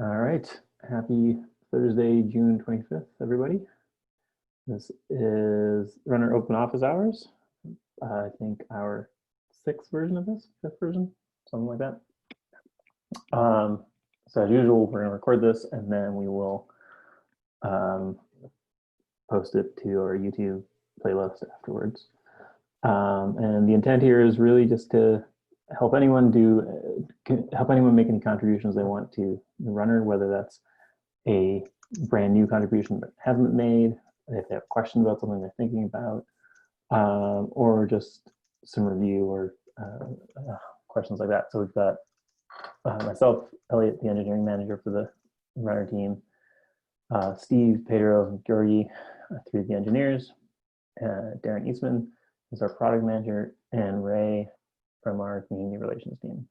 All right. Happy Thursday, June 25th, everybody. This is Runner Open Office Hours. I think our sixth version of this, fifth version, something like that. So as usual, we're going to record this and then we will post it to our YouTube playlist afterwards. And the intent here is really just to help anyone make any contributions they want to the runner, whether that's a brand new contribution that hasn't been made, if they have questions about something they're thinking about, or just some review or questions like that. So we've got myself, Elliot, the engineering manager for the runner team, Steve, Pedro, and Georgi, three of the engineers, Darren Eastman is our product manager, and Ray from our community relations team.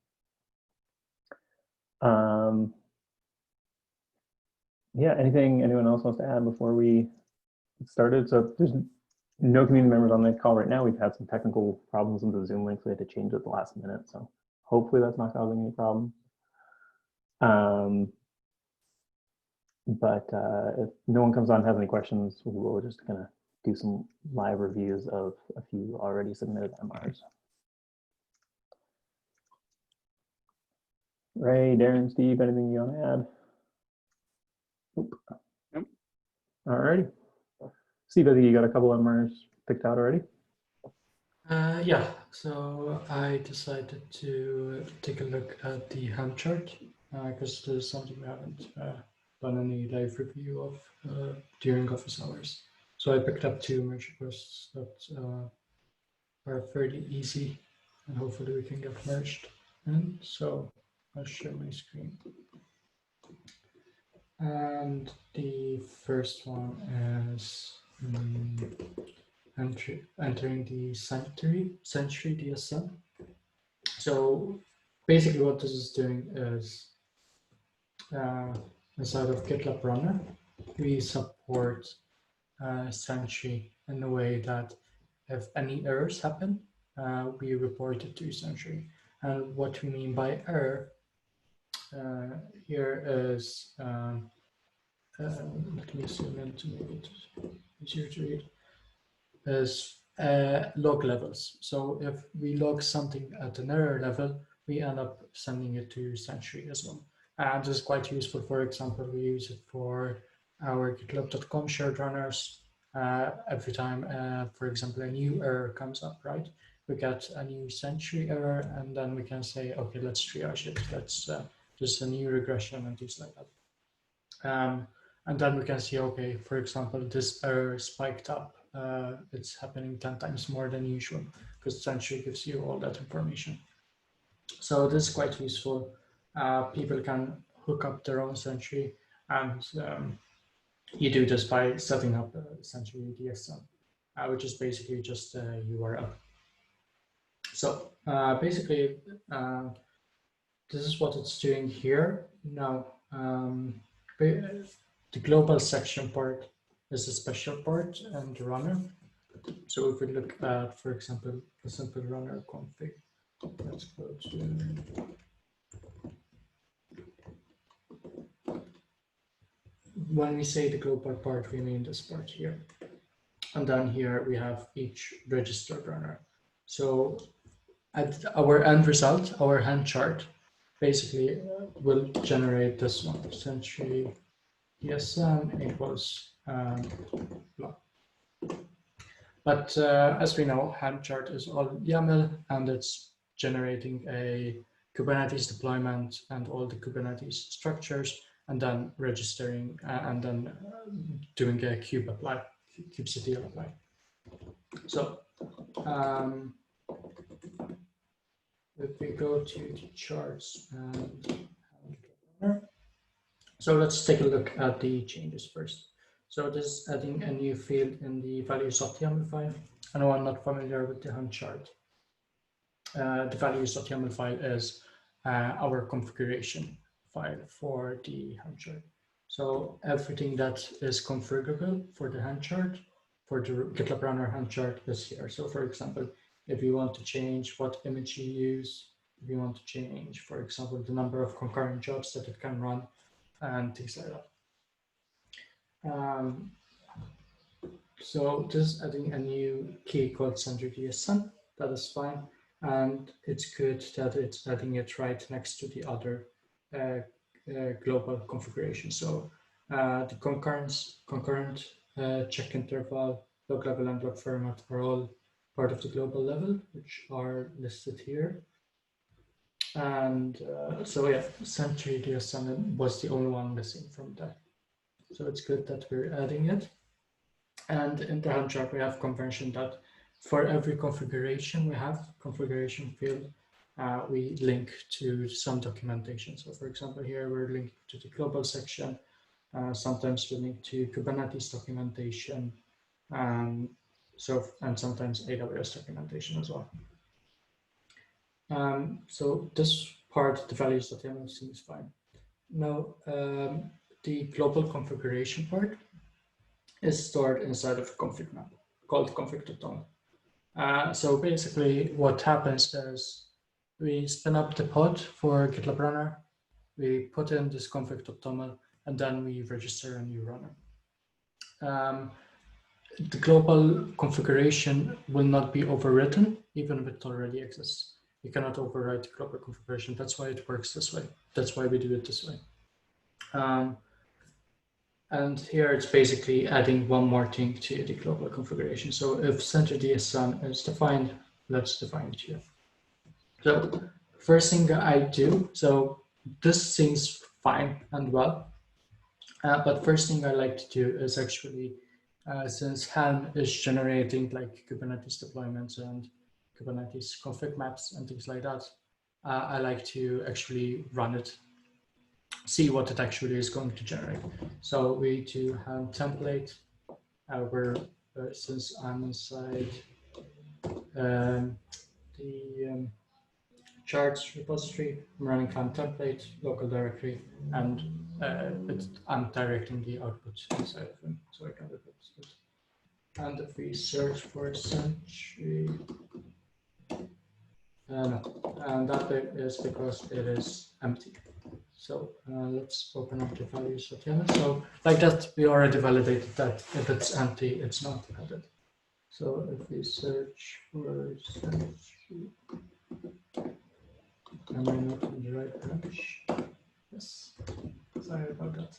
Yeah, anything anyone else wants to add before we get started? So there's no community members on the call right now. We've had some technical problems with the Zoom link, so we had to change it at the last minute. So hopefully that's not causing any problems. But if no one comes on and has any questions, we'll just kind of do some live reviews of a few already submitted MRs. Ray, Darren, Steve, anything you want to add? Nope. Nope. All righty. Steve, I think you got a couple MRs picked out already. Yeah, so I decided to take a look at the Helm chart because there's something we haven't done any live review of during office hours. So I picked up two merge requests that are fairly easy and hopefully we can get merged. And so I'll share my screen. And the first one is entering the Sentry DSM. So basically what this is doing is inside of GitLab-runner, we support Sentry in a way that if any errors happen, we report it to Sentry. And what we mean by error here is, let me zoom in to make it easier to read, is log levels. So if we log something at an error level, we end up sending it to Sentry as well. And this is quite useful. For example, we use it for our gitlab.com shared runners. Every time, for example, a new error comes up, right? We get a new Sentry error, and then we can say, okay, let's triage it. Let's just a new regression and things like that. And then we can see, okay, for example, this error spiked up. It's happening 10 times more than usual because Sentry gives you all that information. So this is quite useful. People can hook up their own Sentry, and you do this by setting up a Sentry DSM, which is basically just a URL. So basically, this is what it's doing here. Now, the global section part is a special part and the runner. So if we look at, for example, a simple runner config, let's go to, when we say the global part, we mean this part here. And then here we have each registered runner. So at our end result, our Helm chart basically will generate this one, Sentry DSM equals blah. But as we know, Helm chart is all YAML and it's generating a Kubernetes deployment and all the Kubernetes structures, and then registering and then doing a kubectl apply. So if we go to the charts and so let's take a look at the changes first. So this is adding a new field in the values.yaml file. Anyone not familiar with the Helm chart? The values.yaml file is our configuration file for the Helm chart. So everything that is configurable for the Helm chart, for the GitLab Runner Helm chart is here. So for example, if you want to change what image you use, if you want to change, for example, the number of concurrent jobs that it can run, and things like that. So just adding a new key called center.dsn, that is fine. And it's good that it's adding it right next to the other global configuration. So the concurrent check interval, log level, and log format are all part of the global level, which are listed here. And so yeah, center.dsn was the only one missing from that. So it's good that we're adding it. And in the Helm chart, we have convention that for every configuration we have, configuration field, we link to some documentation. So for example, here we're linking to the global section. Sometimes we link to Kubernetes documentation, and sometimes AWS documentation as well. So this part, the values.yml seems fine. Now, the global configuration part is stored inside of a config map called config.toml. So basically what happens is we spin up the pod for gitlab-runner, we put in this config.toml, and then we register a new runner. The global configuration will not be overwritten, even if it already exists. You cannot overwrite the global configuration. That's why it works this way. That's why we do it this way. And here it's basically adding one more thing to the global configuration. So if center.dsn is defined, let's define it here. So first thing I do, so this seems fine and well, but first thing I like to do is actually, since Helm is generating like Kubernetes deployments and Kubernetes config maps and things like that, I like to actually run it, see what it actually is going to generate. So we do Helm template, where since I'm inside the charts repository, I'm running Helm template, local directory, and I'm directing the output inside of them, so I can look at it. And if we search for Sentry, no, and that is because it is empty. So let's open up the values.yml. So like that, we already validated that if it's empty, it's not added. So if we search for Sentry, am I not in the right branch? Yes, sorry about that.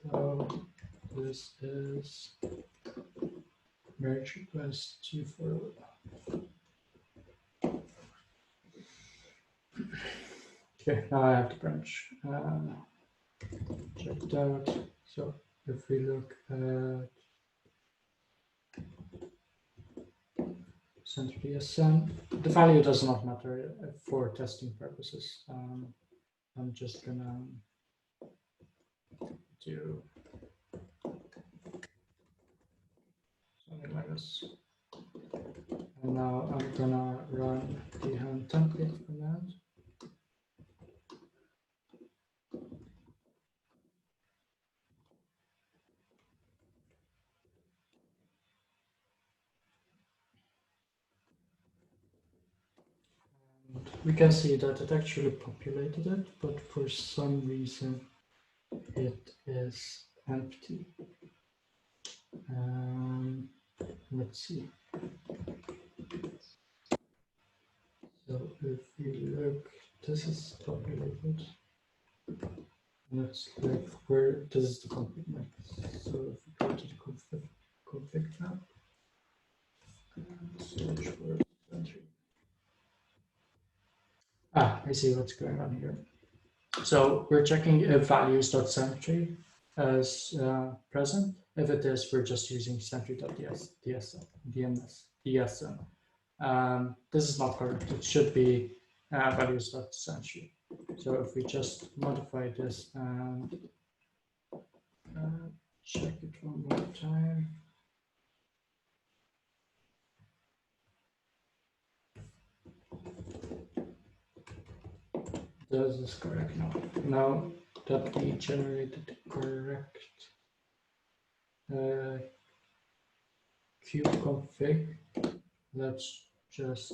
So this is merge request 240. Okay, now I have the branch checked out. So if we look at center.dsn, the value does not matter for testing purposes. I'm just gonna do something like this. And now I'm gonna run the Helm template command. And we can see that it actually populated it, but for some reason it is empty. Let's see. So if we look, this is populated. Let's look where this is the config map. So if we go to the config tab and search for Sentry. I see what's going on here. So we're checking if values.sentry is present. If it is, we're just using sentry.dsn. This is not correct. It should be values.sentry. So if we just modify this and check it one more time. This is correct now. Now that we generated correct kubeconfig, let's just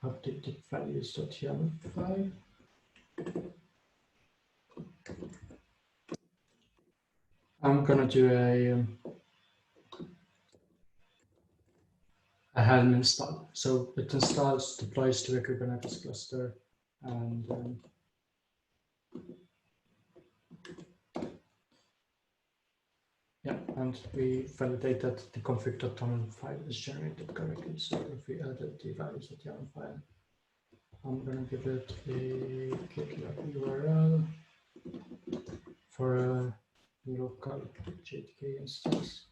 update updated values.yaml file. I'm gonna do a Helm install. So it installs, deploys to a Kubernetes cluster, and yeah, and we validate that the config.toml file is generated correctly. So if we added the values.yaml file, I'm gonna give it a GitLab URL for a local JDK instance.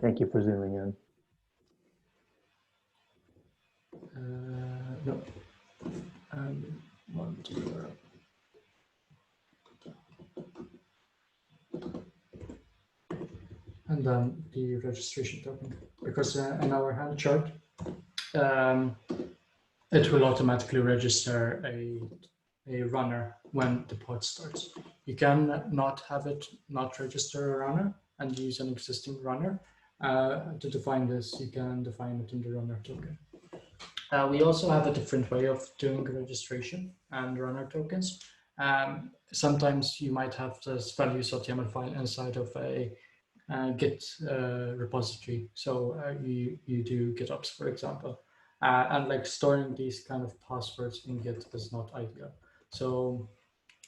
Thank you for zooming in. No, one URL. And then the registration token, because in our Helm chart, it will automatically register a runner when the pod starts. You can not have it not register a runner and use an existing runner. To define this, you can define it in the runner token. We also have a different way of doing registration and runner tokens. Sometimes you might have this values.yaml file inside of a Git repository. So you do GitOps, for example. And like storing these kind of passwords in Git is not ideal. So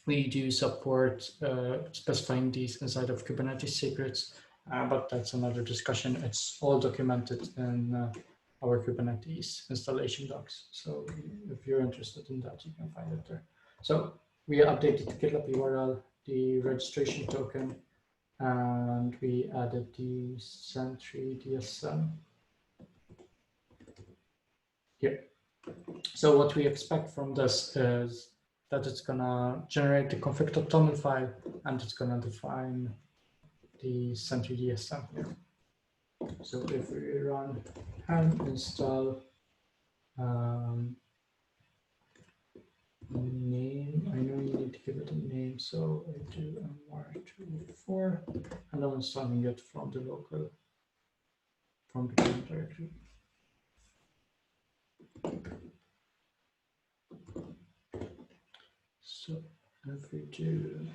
we do support specifying these inside of Kubernetes secrets, but that's another discussion. It's all documented in our Kubernetes installation docs. So if you're interested in that, you can find it there. So we updated the GitLab URL, the registration token, and we added the Sentry DSM here. So what we expect from this is that it's gonna generate the config.toml file, and it's gonna define the Sentry DSM here. So if we run helm install name, I know you need to give it a name, so I do mr24, and I'm installing it from the local, from the current directory. So if we do,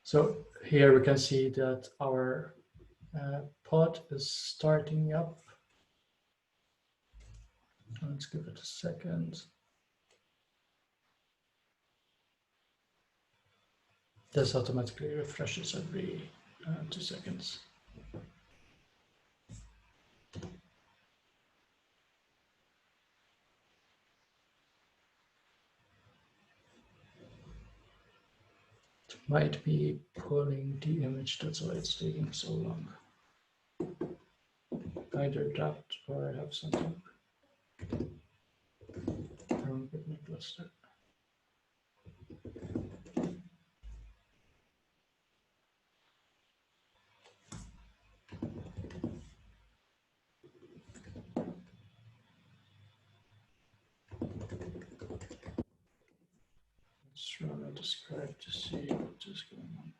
so here we can see that our pod is starting up. Let's give it a second. This automatically refreshes every 2 seconds. It might be pulling the image, that's why it's taking so long. Either that or I have something wrong with my cluster. Let's run a describe to see what is going on.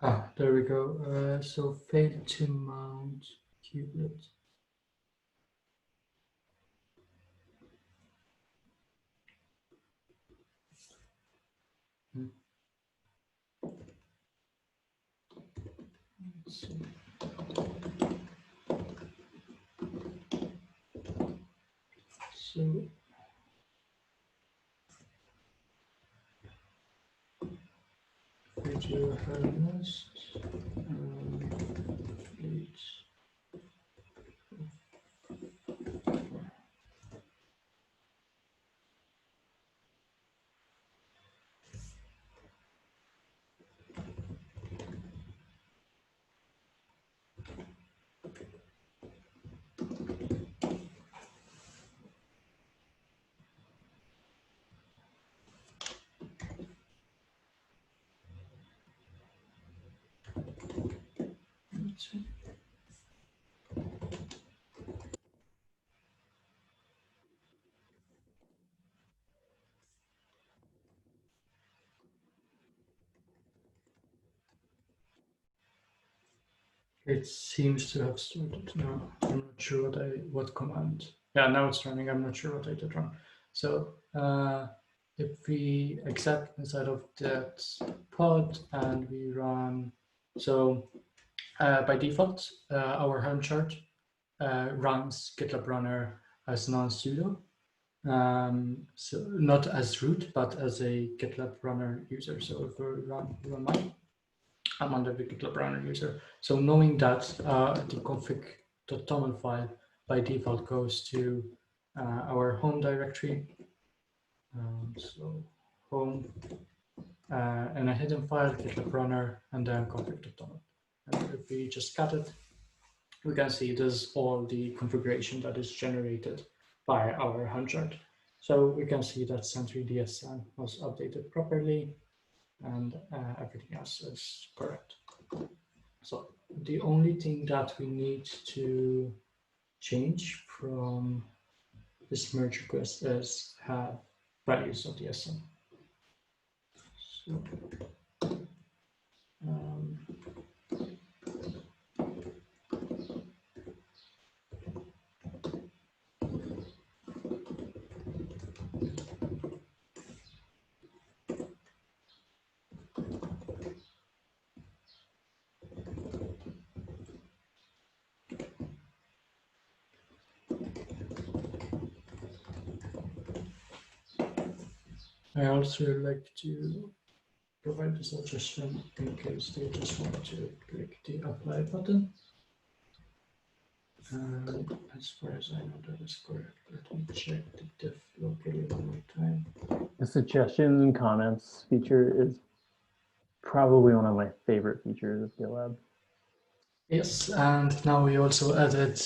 Ah, there we go. So failed to mount kubelet. Let's see. So we do helm list, fleet. It seems to have started now. I'm not sure what command. Yeah, now it's running. I'm not sure what I did wrong. So if we exec inside of that pod and we run, so by default, our Helm chart runs GitLab-runner as non-sudo. So not as root, but as a GitLab-runner user. So if we run mine, I'm under the gitlab-runner user. So knowing that the config.toml file by default goes to our home directory. So home and a hidden file, gitlab-runner, and then config.toml. And if we just cut it, we can see there's all the configuration that is generated by our Helm chart. So we can see that Sentry.dsn was updated properly and everything else is correct. So the only thing that we need to change from this merge request is have values of the SM. So, I also like to provide a suggestion in case they just want to click the apply button. As far as I know, that is correct. Let me check the diff locally one more time. The suggestions and comments feature is probably one of my favorite features of GitLab. Yes, and now we also added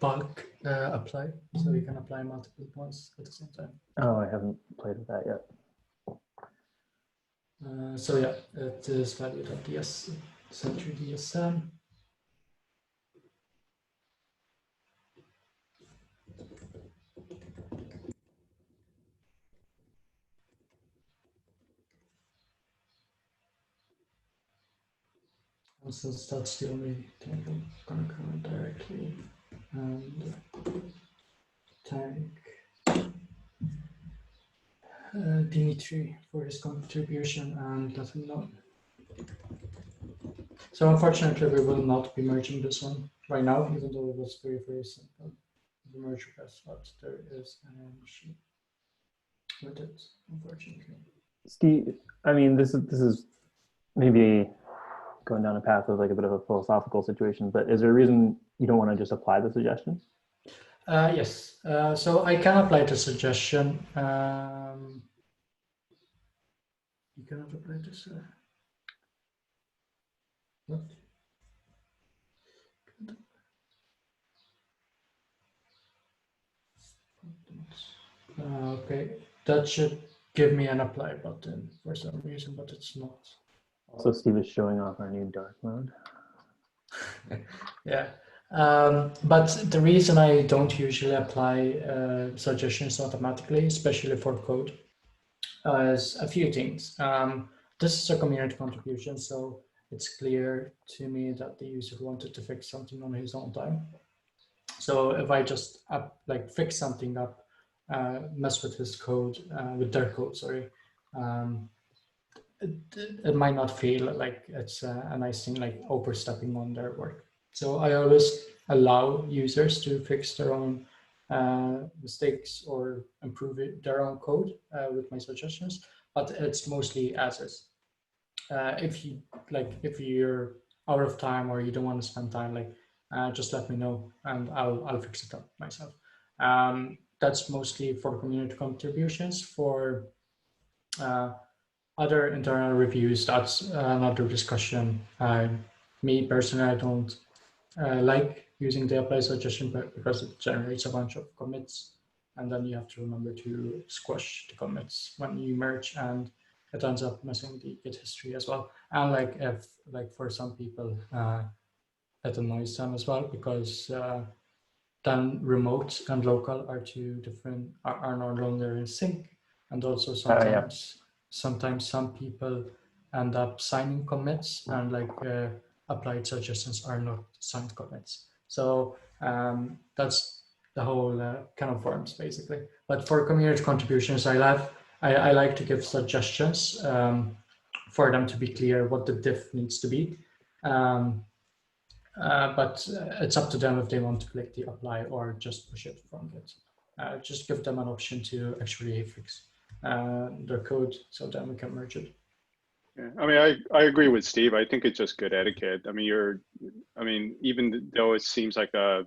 bulk apply, so you can apply multiple ones at the same time. Oh, I haven't played with that yet. So yeah, it is valued at the Sentry.dsn. And since that's the only thing I'm gonna comment directly and thank Dimitri for his contribution and let him know. So unfortunately, we will not be merging this one right now, even though it was very, very simple. The merge request, but there is an issue with it, unfortunately. Steve, I mean, this is maybe going down a path of like a bit of a philosophical situation, but is there a reason you don't want to just apply the suggestion? Yes, so I can apply the suggestion. You cannot apply this. What? Okay, that should give me an apply button for some reason, but it's not. Also, Steve is showing off our new dark mode. Yeah, but the reason I don't usually apply suggestions automatically, especially for code, is a few things. This is a community contribution, so it's clear to me that the user wanted to fix something on his own time. So if I just fix something up, mess with his code, with their code, sorry, it might not feel like it's a nice thing, like overstepping on their work. So I always allow users to fix their own mistakes or improve their own code with my suggestions, but it's mostly as is. If you're out of time or you don't want to spend time, just let me know and I'll fix it up myself. That's mostly for community contributions. For other internal reviews, that's another discussion. Me personally, I don't like using the apply suggestion because it generates a bunch of commits, and then you have to remember to squash the commits when you merge, and it ends up messing the Git history as well. And if for some people, it annoys them as well because then remote and local are are no longer in sync, and also sometimes some people end up signing commits and applied suggestions are not signed commits. So that's the whole kind of forms basically. But for community contributions, I like to give suggestions for them to be clear what the diff needs to be. But it's up to them if they want to click the apply or just push it from Git. Just give them an option to actually fix their code so then we can merge it. Yeah, I mean, I agree with Steve. I think it's just good etiquette. I mean, even though it seems like an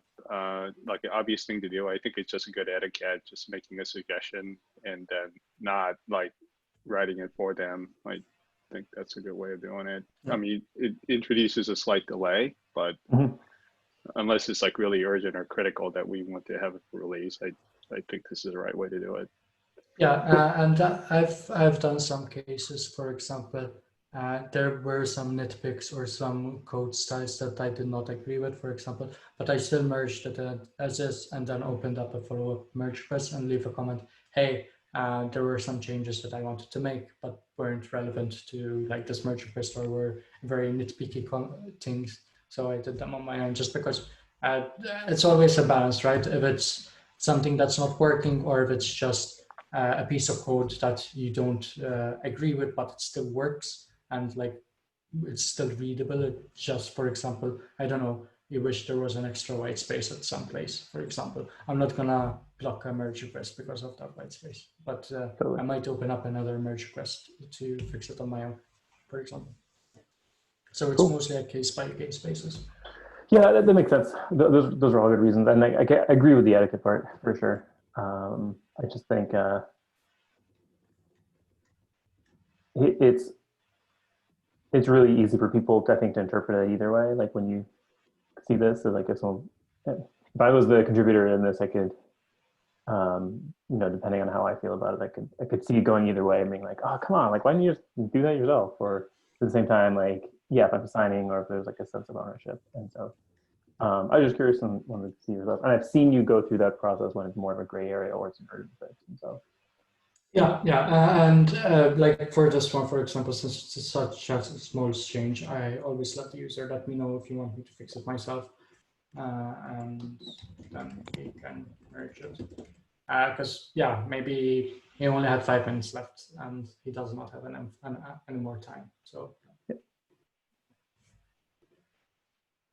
obvious thing to do, I think it's just a good etiquette, just making a suggestion and then not like writing it for them. I think that's a good way of doing it. Yeah. I mean, it introduces a slight delay, but unless it's like really urgent or critical that we want to have it released, I think this is the right way to do it. Yeah, and I've done some cases. For example, there were some nitpicks or some code styles that I did not agree with, for example, but I still merged it as is and then opened up a follow-up merge request and leave a comment. Hey, there were some changes that I wanted to make, but weren't relevant to like this merge request or were very nitpicky things. So I did them on my own just because it's always a balance, right? If it's something that's not working or if it's just a piece of code that you don't agree with, but it still works and like it's still readable. It just, for example, I don't know, you wish there was an extra white space at some place, for example. I'm not gonna block a merge request because of that white space, but totally. I might open up another merge request to fix it on my own, for example. So it's mostly a case by case basis. Yeah, that makes sense. Those are all good reasons, and I agree with the etiquette part for sure. I just think it's really easy for people to, I think, to interpret it either way. Like when you see this, so like if I was the contributor in this, I could, depending on how I feel about it, I could see it going either way and being like, oh, come on, like why don't you just do that yourself? Or at the same time, like, yeah, if I'm signing or if there's like a sense of ownership. And so I was just curious and wanted to see yourself. And I've seen you go through that process when it's more of a gray area or it's an urgent fix. And so and like for this one, for example, since it's such a small change, I always let the user let me know if you want me to fix it myself, and then we can merge it. Because maybe he only had 5 minutes left and he does not have any more time. So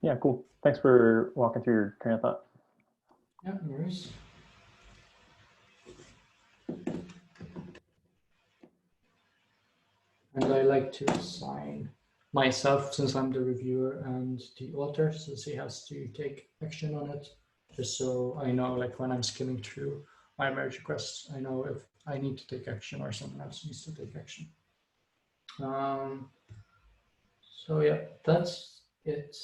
yeah, cool. Thanks for walking through your train of thought. Yeah, no worries. And I like to assign myself, since I'm the reviewer, and the author, since he has to take action on it, just so I know, like when I'm skimming through my merge requests, I know if I need to take action or someone else needs to take action. So yeah, that's it.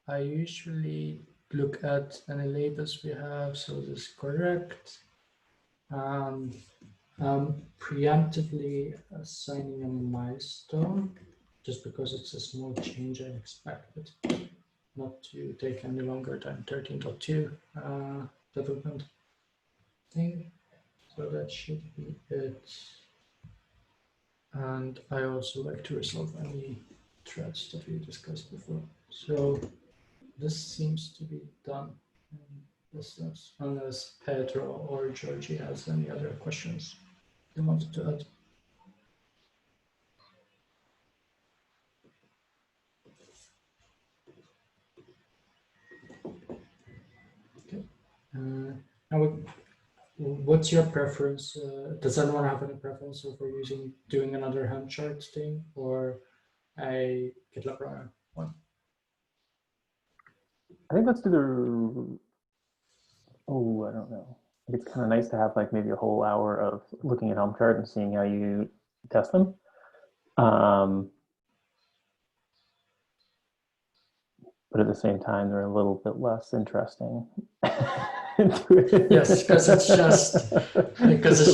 I usually look at any labels we have, so this is correct. I'm preemptively assigning a milestone just because it's a small change. I expect it not to take any longer than 13.2 development thing. So that should be it. And I also like to resolve any threads that we discussed before. So this seems to be done. Unless Pedro or Georgie has any other questions they wanted to add. Okay. Now, what's your preference? Does anyone have any preference over doing another Helm Chart thing or a GitLab-runner one? I think let's do the. Oh, I don't know. It's kind of nice to have like maybe a whole hour of looking at Helm Chart and seeing how you test them. But at the same time, they're a little bit less interesting. Yes, because it's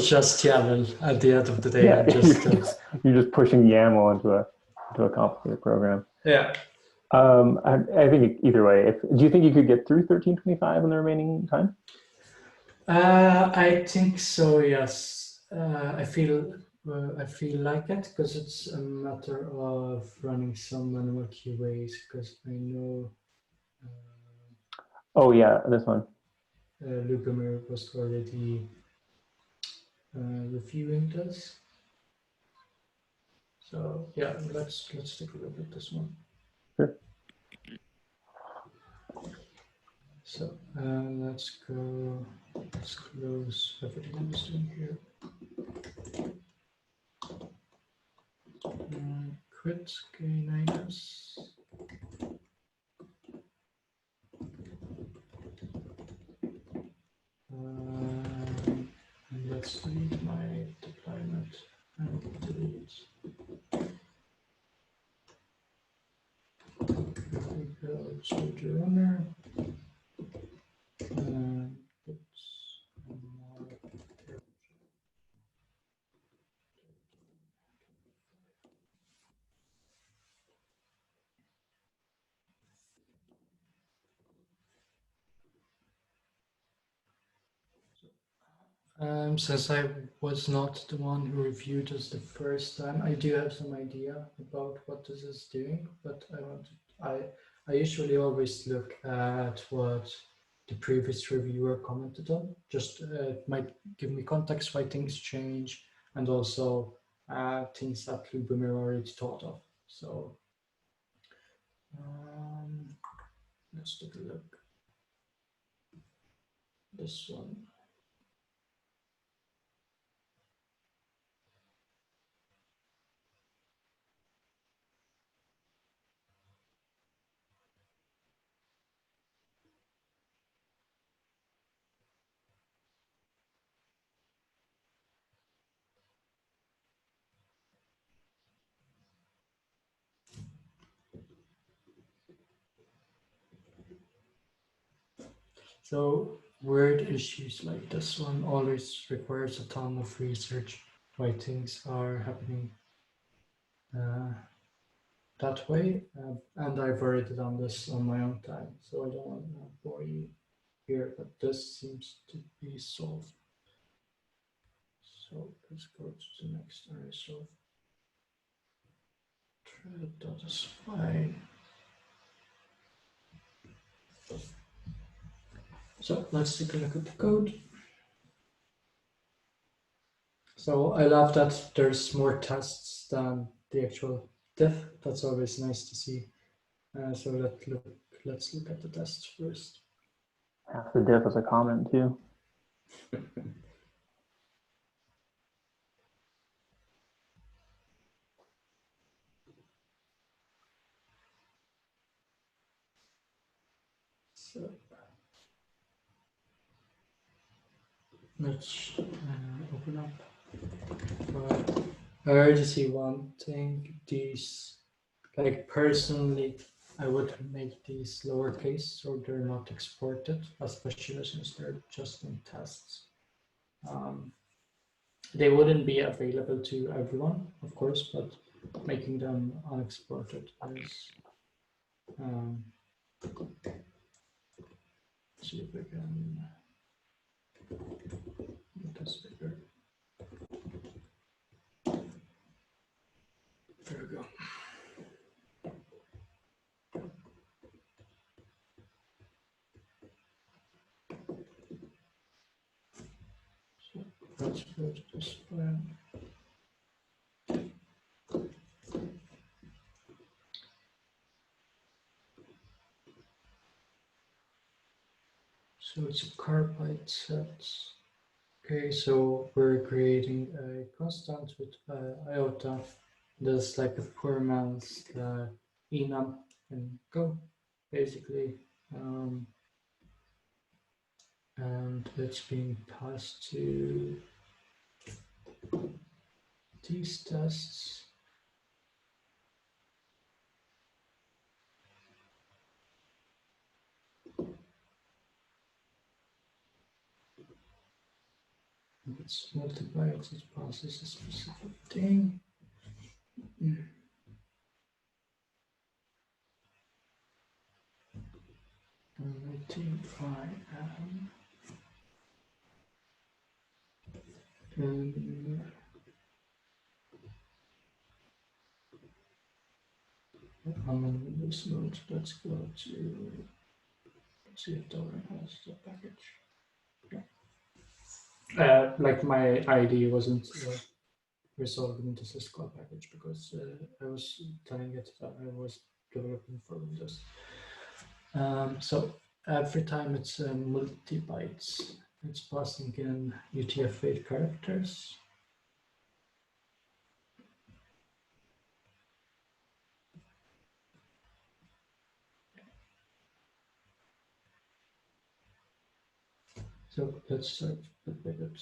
just YAML at the end of the day. Yeah, you're just pushing YAML into a complicated program. Yeah. I think either way. Do you think you could get through 1325 in the remaining time? I think so. Yes. I feel I feel like it because it's a matter of running some manual QAs because I know Oh yeah, this one. Lubomir was already reviewing this. So yeah, let's take a look at this one. Sure. So let's go. Let's close everything I'm just doing here. Quit K9s. And let's delete my deployment and delete. We go to the runner. Oops. Since I was not the one who reviewed this the first time, I do have some idea about what this is doing, but I usually always look at what the previous reviewer commented on. Just it might give me context why things change, and also things that Lubomir already thought of. So let's take a look. This one. So weird issues like this one always requires a ton of research why things are happening that way. And I've already done this on my own time, so I don't want to bore you here, but this seems to be solved. So let's go to the next solve. Thread that is fine. So let's take a look at the code. So I love that there's more tests than the actual diff. That's always nice to see. So let's look at the tests first. Half the diff is a comment too. So let's open up. But I already see one thing. These, like personally, I would make these lowercase so they're not exported, especially since they're just in tests. They wouldn't be available to everyone, of course, but making them unexported is. See if I can make this bigger. There we go. So let's go to this plan. So it's a carbide set. Okay, so we're creating a constant with iota. That's like a poor man's enum and go, basically. And it's being passed to these tests. Let's multiply it, it passes a specific thing. And I think I am. And I'm in Windows mode. Let's go to see if Doran has the package. Like my ID wasn't resolved into syscall package because I was telling it that I was developing for Windows. So every time it's multi-bytes, it's passing in UTF-8 characters. So let's start with bit.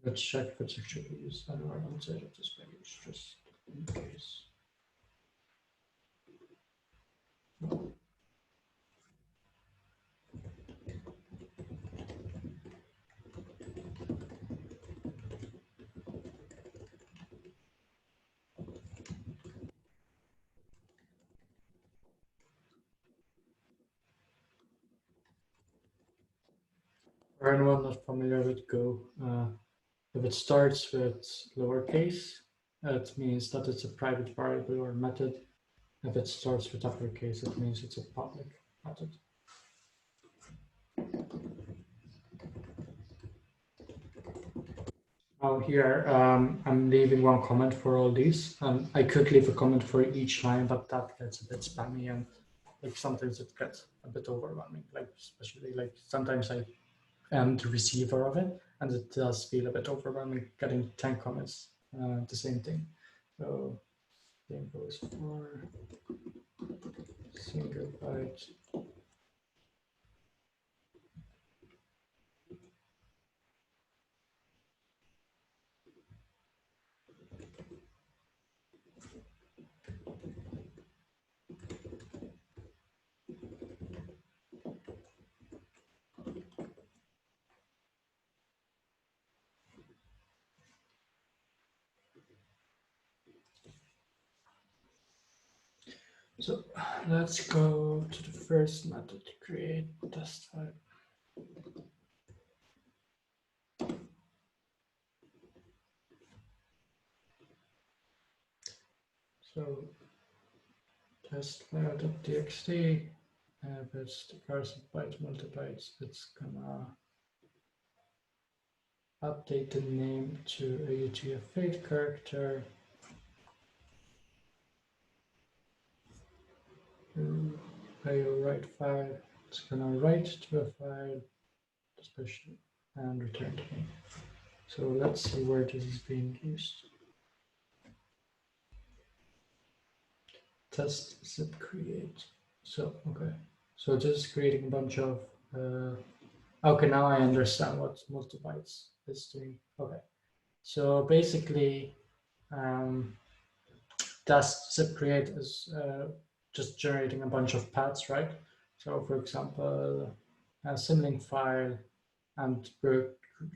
Let's check if it's actually used anywhere outside of this package, just in case. No. For anyone not familiar with Go, if it starts with lowercase, it means that it's a private variable or method. If it starts with uppercase, it means it's a public method. Now here, I'm leaving one comment for all these. I could leave a comment for each line, but that gets a bit spammy and like sometimes it gets a bit overwhelming. Like especially like sometimes I am the receiver of it, and it does feel a bit overwhelming getting 10 comments, the same thing. So same goes for single byte. So let's go to the first method to create test file. So test file.txt, if it's the first byte multibytes, it's gonna update the name to a UTF-8 character. IO write file, it's gonna write to a file, especially, and return to me. So let's see where this is being used. Test zip create. So, okay. So this is creating a bunch of, okay, now I understand what multibytes is doing. Okay. So basically, test zip create is just generating a bunch of paths, right? So for example, a symlink file, and we're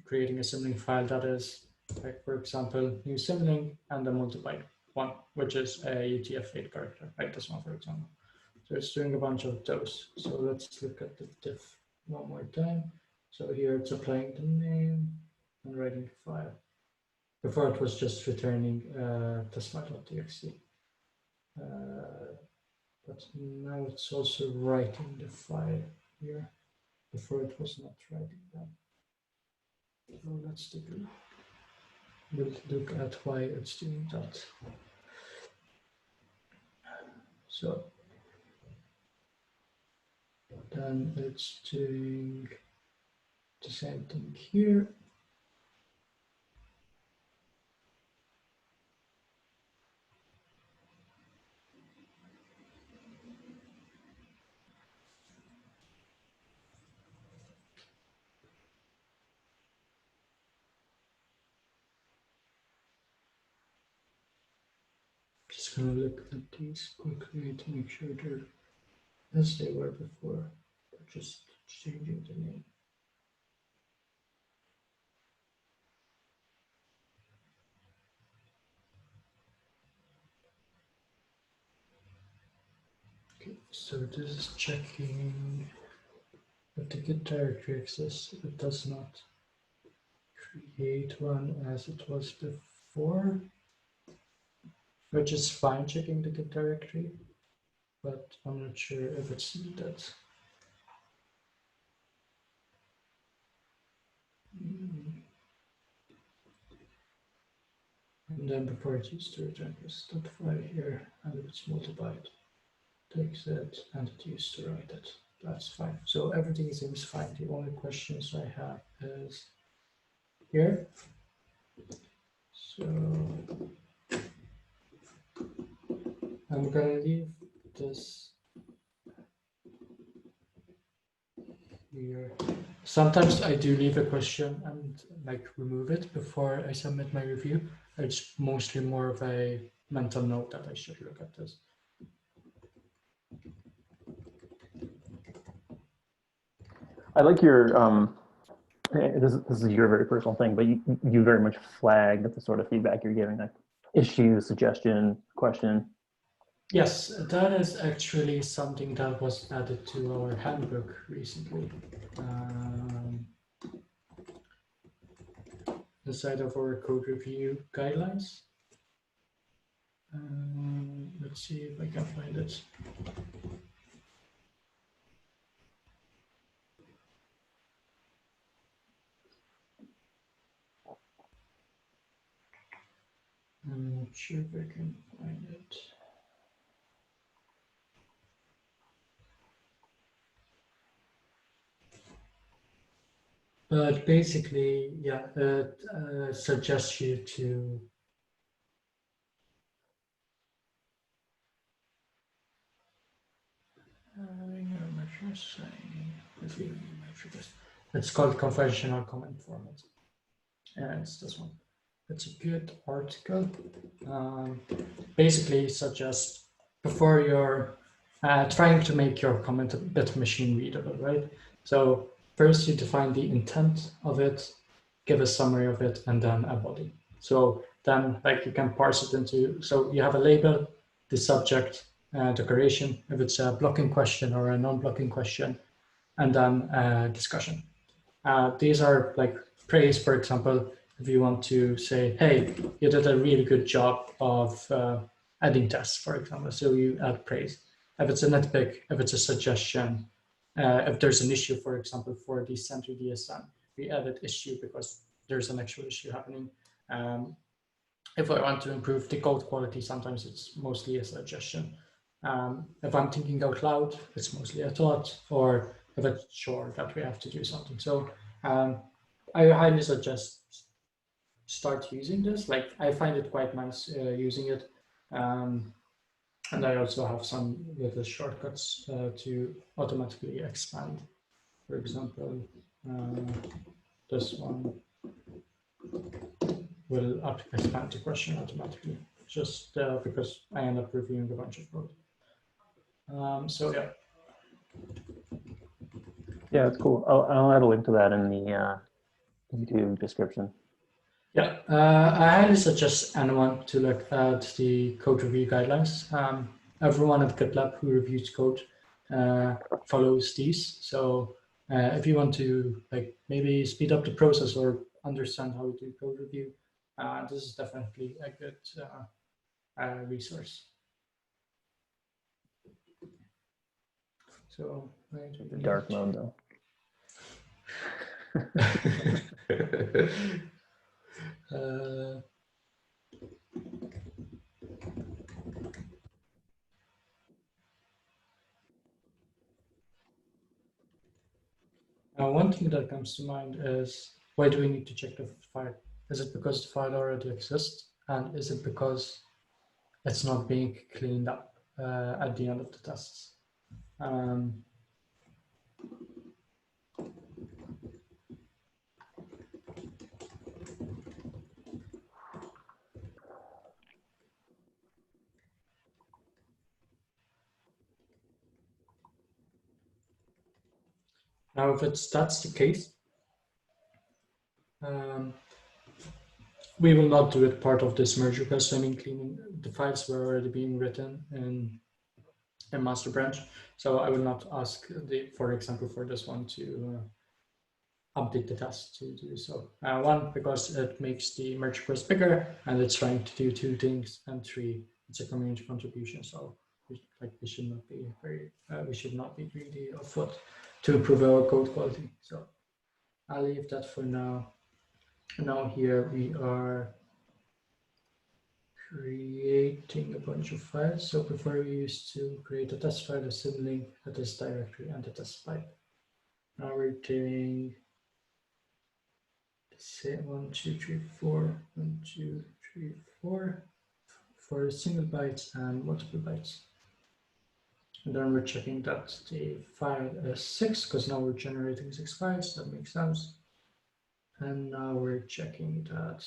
creating a symlink file that is, like, for example, new symlink and a multibyte one, which is a UTF-8 character, right? This one, for example. So it's doing a bunch of those. So let's look at the diff one more time. So here it's applying the name and writing the file. Before it was just returning test.txt. But now it's also writing the file here. Before it was not writing that. So let's take a look. We'll look at why it's doing that. So then it's doing the same thing here. Just gonna look at these quickly to make sure they're as they were before, but just changing the name. Okay, so this is checking that the Git directory exists. It does not. create one as it was before, which is fine checking the Git directory, but I'm not sure if it's needed. And then before it used to return this .5 here, and if it's multiplied, takes it and it used to write it. That's fine. So everything seems fine. The only questions I have is here. So I'm gonna leave this here. Sometimes I do leave a question and like remove it before I submit my review. It's mostly more of a mental note that I should look at this. I like your this is your very personal thing, but you very much flag the sort of feedback you're giving, like issue, suggestion, question. Yes, that is actually something that was added to our handbook recently. Inside of our code review guidelines. Let's see if I can find it. I'm not sure if I can find it. But basically, yeah, it suggests you to it's called conventional comment format. And it's this one. It's a good article. Basically, suggests before you're trying to make your comment a bit machine readable, right? So first you define the intent of it, give a summary of it, and then a body. So then like you can parse it into, so you have a label, the subject, decoration, if it's a blocking question or a non-blocking question, and then a discussion. These are like praise, for example, if you want to say, hey, you did a really good job of adding tests, for example, so you add praise. If it's a nitpick, if it's a suggestion, if there's an issue, for example, for the center DSM, we added issue because there's an actual issue happening. If I want to improve the code quality, sometimes it's mostly a suggestion. If I'm thinking out loud, it's mostly a thought, or if it's sure that we have to do something. So I highly suggest start using this. Like I find it quite nice using it. And I also have some little shortcuts to automatically expand. For example, this one will expand the question automatically, just because I end up reviewing a bunch of code. So yeah. Yeah, it's cool. I'll add a link to that in the YouTube description. Yeah, I highly suggest anyone to look at the code review guidelines. Everyone at GitLab who reviews code follows these. So if you want to like maybe speed up the process or understand how to do code review, this is definitely a good resource. So The dark mode though. One thing that comes to mind is why do we need to check the file? Is it because the file already exists? And is it because it's not being cleaned up at the end of the tests? Now, if that's the case, we will not do it part of this merge request. I mean, cleaning the files were already being written in master branch. So I will not ask for example, for this one to update the task to do so. One, because it makes the merge request bigger and it's trying to do two things, and three, it's a community contribution. So we should not be greedy of what to improve our code quality. So I'll leave that for now. Now here we are creating a bunch of files. So before we used to create a test file, a sibling, a test directory, and a test file. Now we're doing, say 1, 2, 3, 4, 1, 2, 3, 4 for single bytes and multiple bytes. And then we're checking that the file is 6, because now we're generating 6 files. That makes sense. And now we're checking that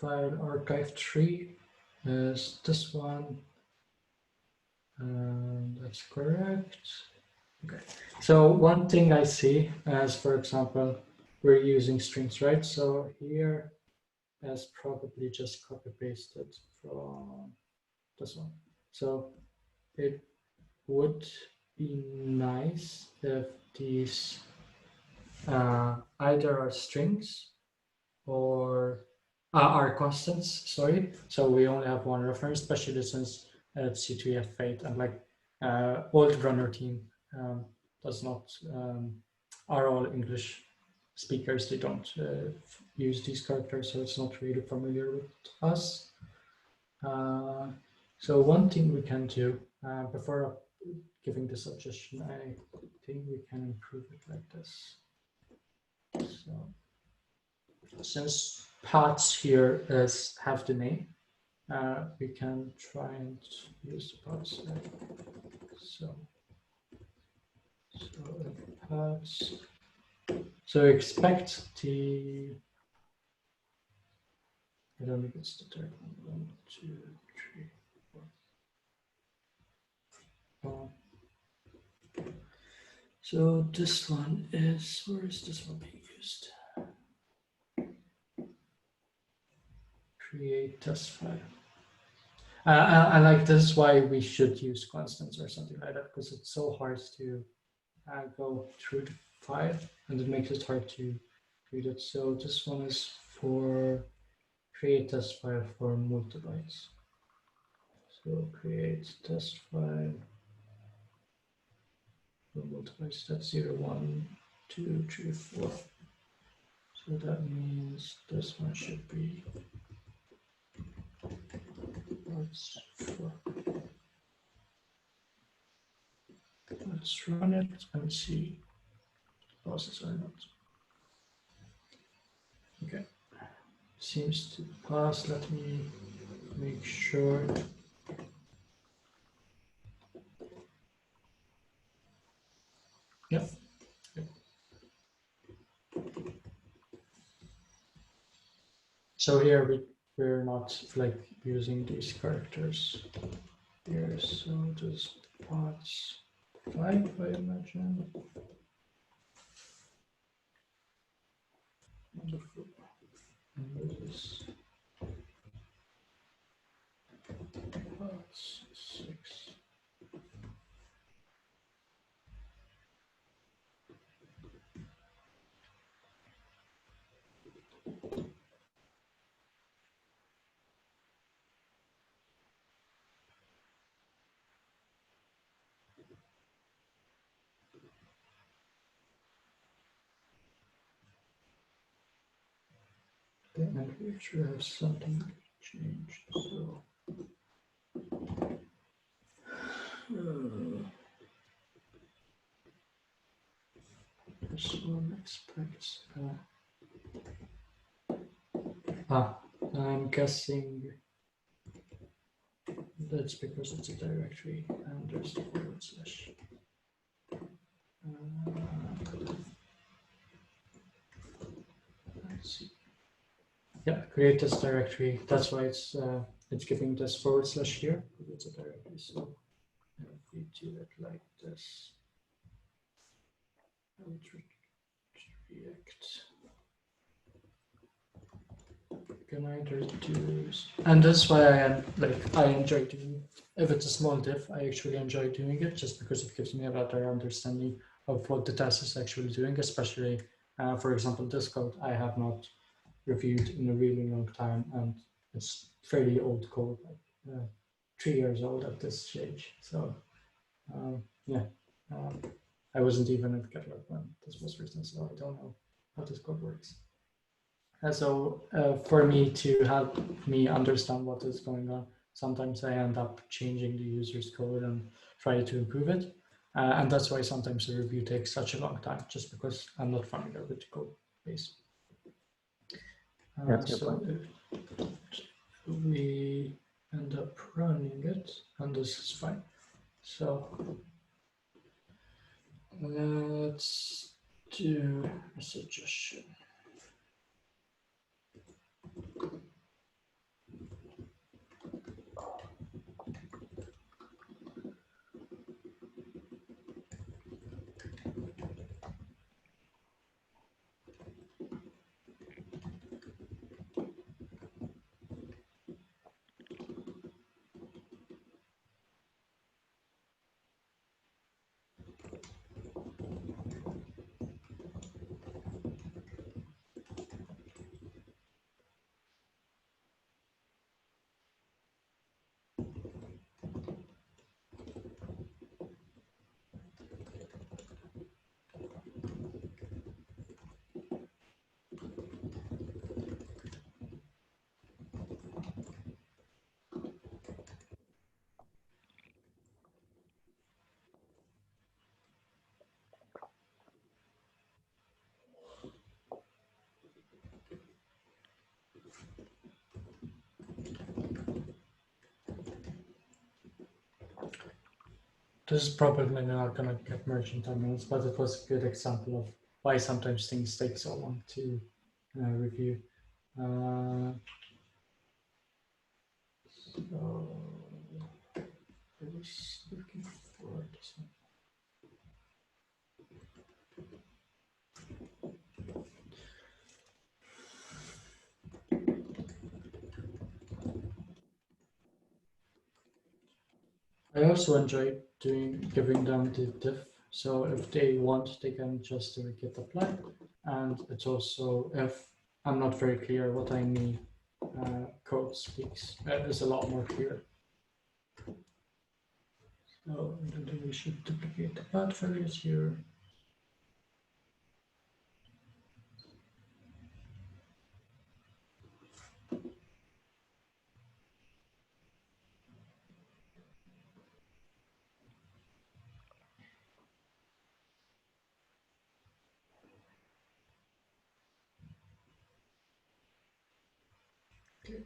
file archive3 is this one. And that's correct. Okay. So one thing I see as, for example, we're using strings, right? So here is probably just copy pasted from this one. So it would be nice if these either are strings or are constants, sorry. So we only have one reference, especially since it's C2F8 and like old runner team does not, are all English speakers. They don't use these characters, so it's not really familiar with us. So one thing we can do before giving the suggestion, I think we can improve it like this. So since paths here have the name, we can try and use the paths like so. So paths. So expect the. I don't think it's the third one. 1, 2, 3, 4. So this one is, where is this one being used? Create test file. I like this is why we should use constants or something like that, because it's so hard to go through the file and it makes it hard to read it. So this one is for create test file for multibytes. So create test file for multibytes. That's 0, 1, 2, 3, 4. So that means this one should be parts 4. Let's run it and see passes or not. Okay, seems to pass. Let me make sure. Yep. So here we're not like using these characters here. So just parts 5, I imagine. Wonderful. And this is parts 6. And we should have something changed. So this one expects. I'm guessing that's because it's a directory and there's the forward slash. Let's see. Yeah, create this directory. That's why it's giving this forward slash here because it's a directory. So if we do it like this, I would react. Can I reduce? And that's why I enjoy doing. If it's a small diff, I actually enjoy doing it just because it gives me a better understanding of what the test is actually doing, especially, for example, this code I have not reviewed in a really long time, and it's fairly old code, like 3 years old at this stage. So yeah, I wasn't even at GitLab when this was written, so I don't know how this code works. And so for me to help me understand what is going on, sometimes I end up changing the user's code and try to improve it. And that's why sometimes the review takes such a long time, just because I'm not familiar with the code base. That's a good So point. if we end up running it, and this is fine. So let's do a suggestion. This is probably not going to get merged in 10 minutes, but it was a good example of why sometimes things take so long to review. So I was looking for this one. I also enjoy giving them the diff. So if they want, they can just do a git apply. And it's also, if I'm not very clear what I mean, code speaks is a lot more clear. So I don't think we should duplicate the path values here. Okay.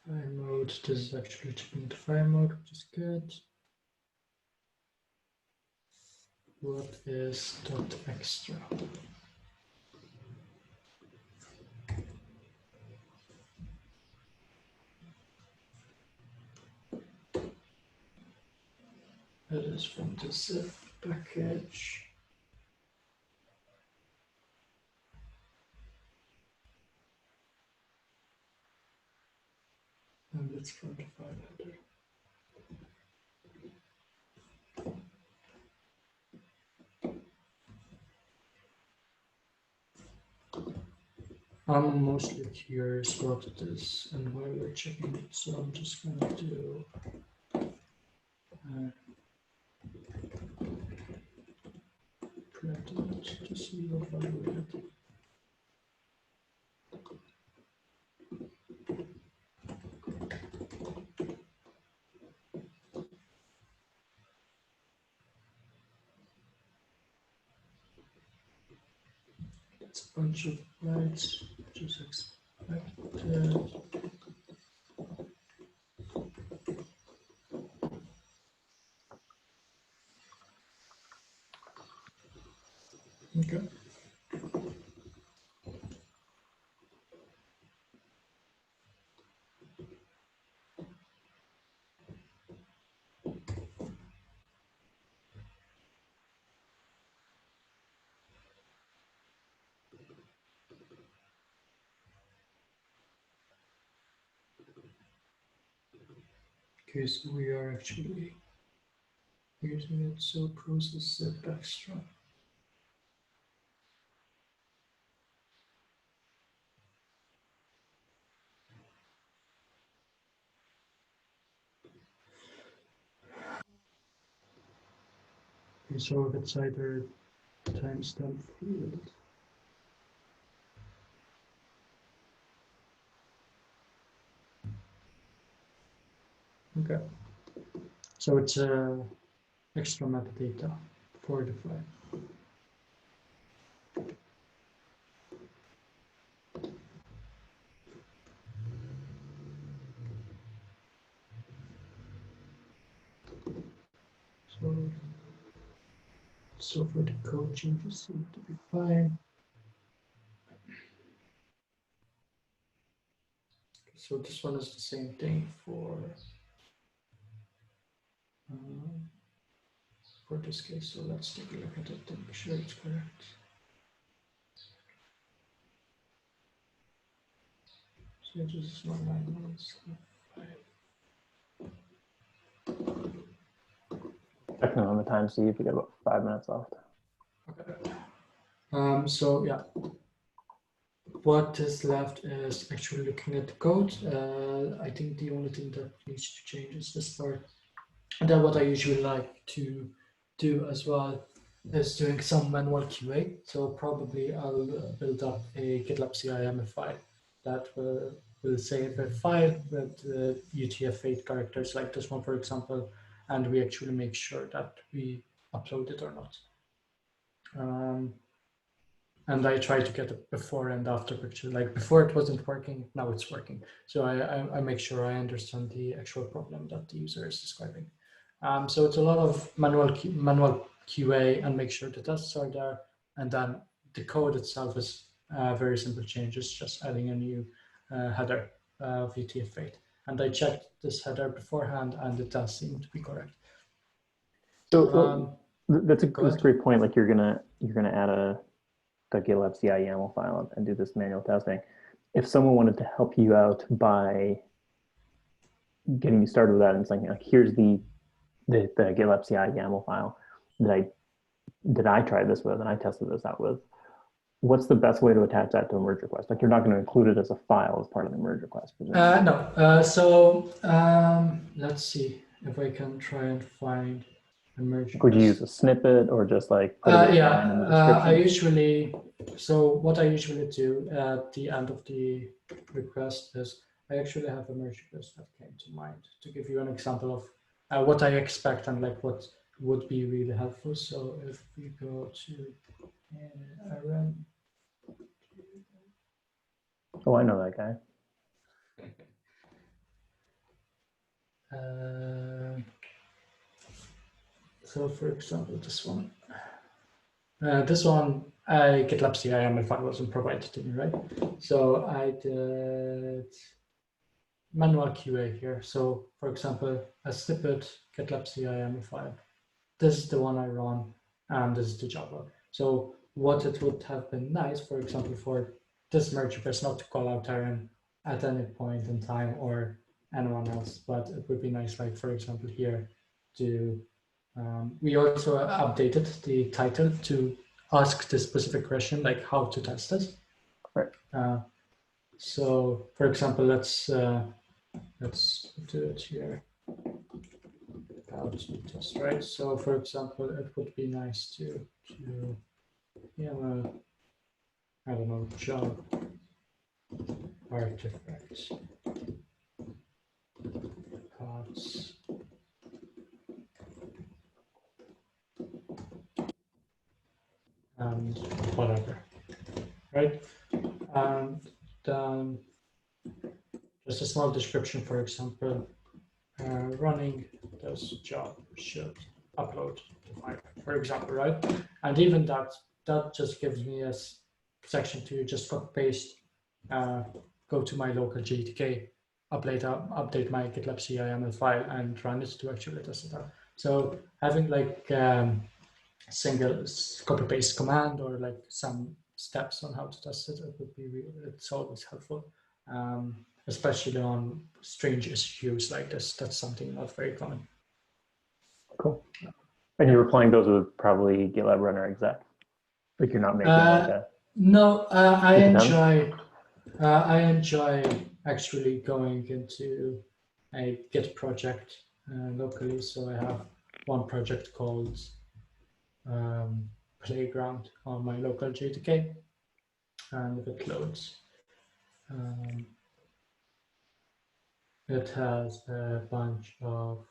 File mode, this is actually checking the file mode, which is good. What is dot extra? That is from the zip package. And it's from the file header. I'm mostly curious what it is and why we're checking it, so I'm just going to do print it to see what value we get. It's a bunch of bytes, which is expected. Okay. Okay, so we are actually using it so process zip extra. Okay, so if it's either timestamp field. Okay, so it's extra metadata for the file. So for the code changes seem to be fine. So this one is the same thing for this case. So let's take a look at it to make sure it's correct. So this is 191.5. Checking on the time, Steve. We got about 5 minutes left. Okay. So yeah, what is left is actually looking at the code. I think the only thing that needs to change is this part. And then what I usually like to do as well is doing some manual QA. So probably I'll build up a GitLab CI file that will save a file with UTF-8 characters like this one, for example, and we actually make sure that we upload it or not. And I try to get a before and after picture. Like before it wasn't working, now it's working. So I make sure I understand the actual problem that the user is describing. So it's a lot of manual QA and make sure the tests are there. And then the code itself is very simple changes, just adding a new header of UTF-8. And I checked this header beforehand and it does seem to be correct. So that's a great point. Like you're gonna add the GitLab CI YAML file and do this manual testing. If someone wanted to help you out by getting you started with that and saying, like, here's the GitLab CI YAML file that I tried this with and I tested this out with, what's the best way to attach that to a merge request? Like you're not going to include it as a file as part of the merge request. No. So let's see if I can try and find a merge request. Would you use a snippet or just like put it in the description? What I usually do at the end of the request is I actually have a merge request that came to mind to give you an example of what I expect and like what would be really helpful. So if we go to run. Oh, I know that guy. So for example, this one. GitLab CI YAML file wasn't provided to me, right? So I did manual QA here. So for example, a snippet GitLab CI YAML file. This is the one I run, and this is the job log. So what it would have been nice, for example, for this merge request not to call out Aaron at any point in time or anyone else, but it would be nice, like for example here, to we also updated the title to ask the specific question, like how to test this. Right. So, for example, let's do it here. How to test, right? So, for example, it would be nice to I don't know, job artifacts parts. And whatever, right? And then just a small description, for example, running this job should upload the file, for example, right? And even that just gives me a section to just copy paste, go to my local GTK, update my GitLab CI YAML file and run it to actually test it out. So having like single copy paste command or like some steps on how to test it, it's always helpful, especially on strange issues like this. That's something not very common. Cool. And you're replying those with probably GitLab-runner exec. Like you're not making like a. No, I Independent? enjoy actually going into a Git project locally. So I have one project called Playground on my local GTK, and if it loads, it has a bunch of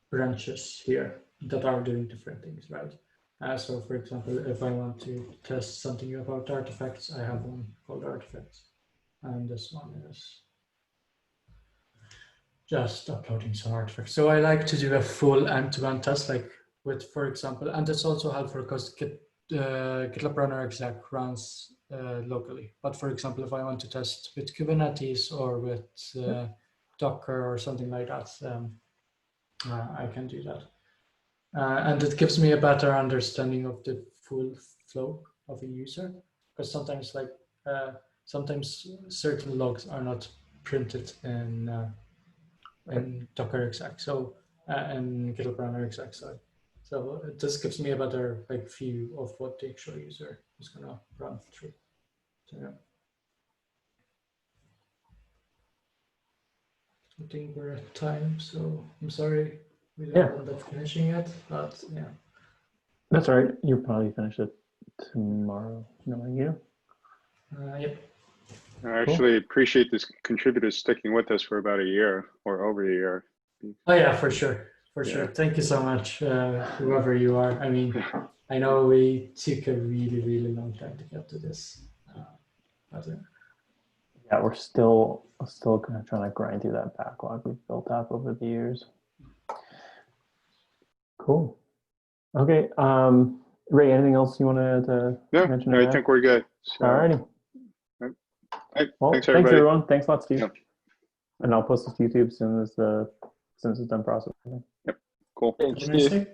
branches here that are doing different things, right? So for example, if I want to test something about artifacts, I have one called artifacts. And this one is just uploading some artifacts. So I like to do a full end-to-end test, like with, for example, and it's also helpful because GitLab-runner exec runs locally. But for example, if I want to test with Kubernetes or with Docker or something like that, I can do that. And it gives me a better understanding of the full flow of a user, because sometimes sometimes certain logs are not printed in Docker exec, so and GitLab-runner exec, sorry. So this gives me a better view of what the actual user is gonna run through. So yeah. I think we're at time, so I'm sorry we didn't end up finishing it, but yeah. That's all right. You'll probably finish it tomorrow, knowing you. Yep. I actually appreciate this contributors sticking with us for about a year or over a year. Oh yeah, for sure. For sure. Thank you so much, whoever you are. I mean, I know we took a really, really long time to get to this. Yeah, we're still kind of trying to grind through that backlog we've built up over the years. Cool. Okay. Ray, anything else you wanted to mention? No, I think we're good. So, all righty. Well, thanks everyone. Thanks a lot, Steve. Yep. And I'll post this to YouTube as soon as it's done processing. Yep. Cool. Thanks, Steve.